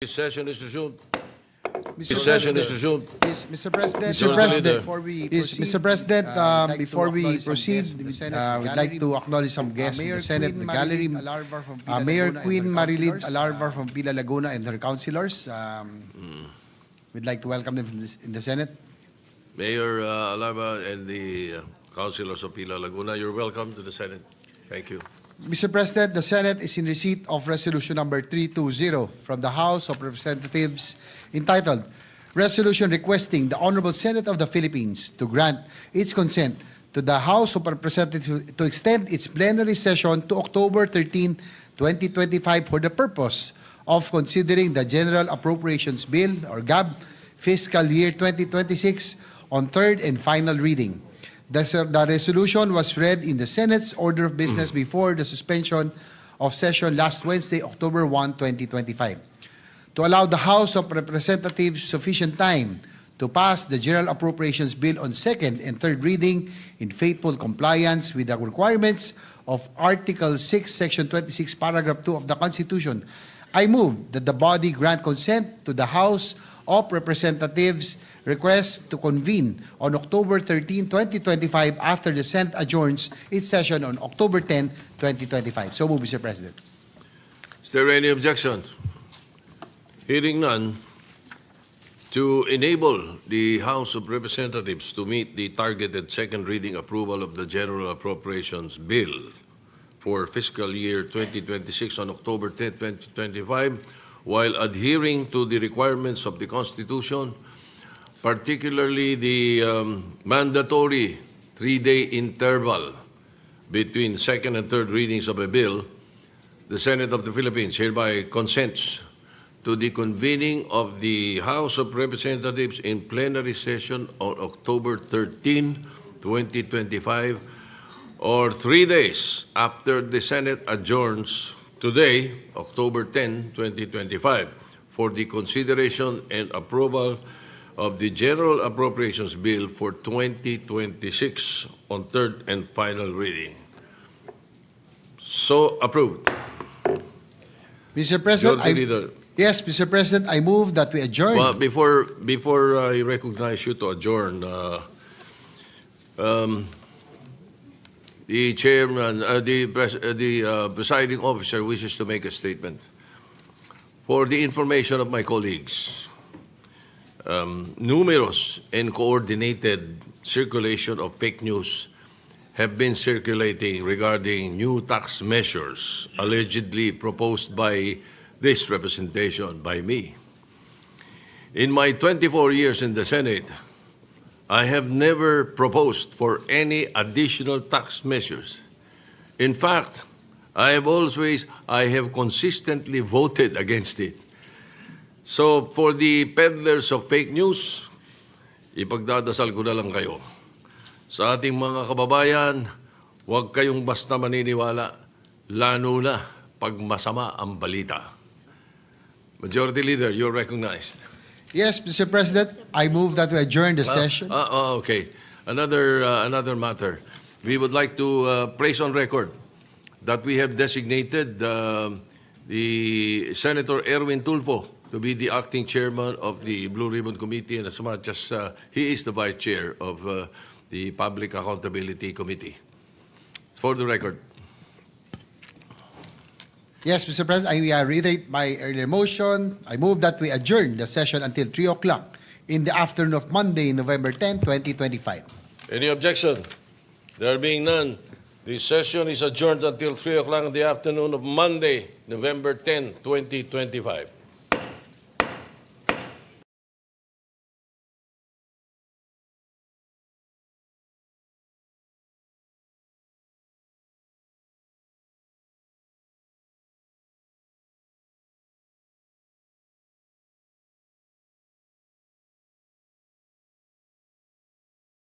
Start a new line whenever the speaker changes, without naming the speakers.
This session is resumed.
Mr.
Session is
President,
resumed.
yes, Mr. President,
Mr. President,
Mr. President, before we proceed, we'd like to acknowledge some guests in the Senate, the gallery. Mayor Queen Marilyn Alarvar from Pila Laguna and her councilors. We'd like to welcome them in the Senate.
Mayor Alaba and the councilors of Pila Laguna, you're welcome to the Senate. Thank you.
Mr. President, the Senate is in receipt of Resolution number 320 from the House of Representatives entitled Resolution Requesting the Honorable Senate of the Philippines to grant its consent to the House of Representatives to extend its plenary session to October 13, 2025 for the purpose of considering the General Appropriations Bill or GAB fiscal year 2026 on third and final reading. The resolution was read in the Senate's order of business before the suspension of session last Wednesday, October 1, 2025. To allow the House of Representatives sufficient time to pass the General Appropriations Bill on second and third reading in faithful compliance with the requirements of Article 6, Section 26, Paragraph 2 of the Constitution, I move that the body grant consent to the House of Representatives request to convene on October 13, 2025 after the Senate adjourns its session on October 10, 2025. So move, Mr. President.
Is there any objection? Hearing none, to enable the House of Representatives to meet the targeted second reading approval of the General Appropriations Bill for fiscal year 2026 on October 10, 2025, while adhering to the requirements of the Constitution, particularly the mandatory 3-day interval between second and third readings of a bill, the Senate of the Philippines hereby consents to the convening of the House of Representatives in plenary session on October 13, 2025, or 3 days after the Senate adjourns today, October 10, 2025, for the consideration and approval of the General Appropriations Bill for 2026 on third and final reading. So approved.
Mr. President, yes, Mr. President, I move that we adjourn.
Well, before I recognize you to adjourn, the chairman, the presiding officer wishes to make a statement. For the information of my colleagues, numerous and coordinated circulation of fake news have been circulating regarding new tax measures allegedly proposed by this representation, by me. In my 24 years in the Senate, I have never proposed for any additional tax measures. In fact, I have consistently voted against it. So for the peddlers of fake news, ipagdadasal ko na lang kayo. Sa ating mga kababayan, huwag kayong basta maniniwala, lalo na pag masama ang balita. Majority Leader, you're recognized.
Yes, Mr. President, I move that we adjourn the session.
Okay. Another matter. We would like to place on record that we have designated the Senator Erwin Tulfo to be the acting chairman of the Blue Ribbon Committee, and as much as he is the vice chair of the Public Accountability Committee. For the record.
Yes, Mr. President, I reiterate my earlier motion. I move that we adjourn the session until 3 o'clock in the afternoon of Monday, November 10, 2025.
Any objection? There being none, the session is adjourned until 3 o'clock in the afternoon of Monday, November 10, 2025.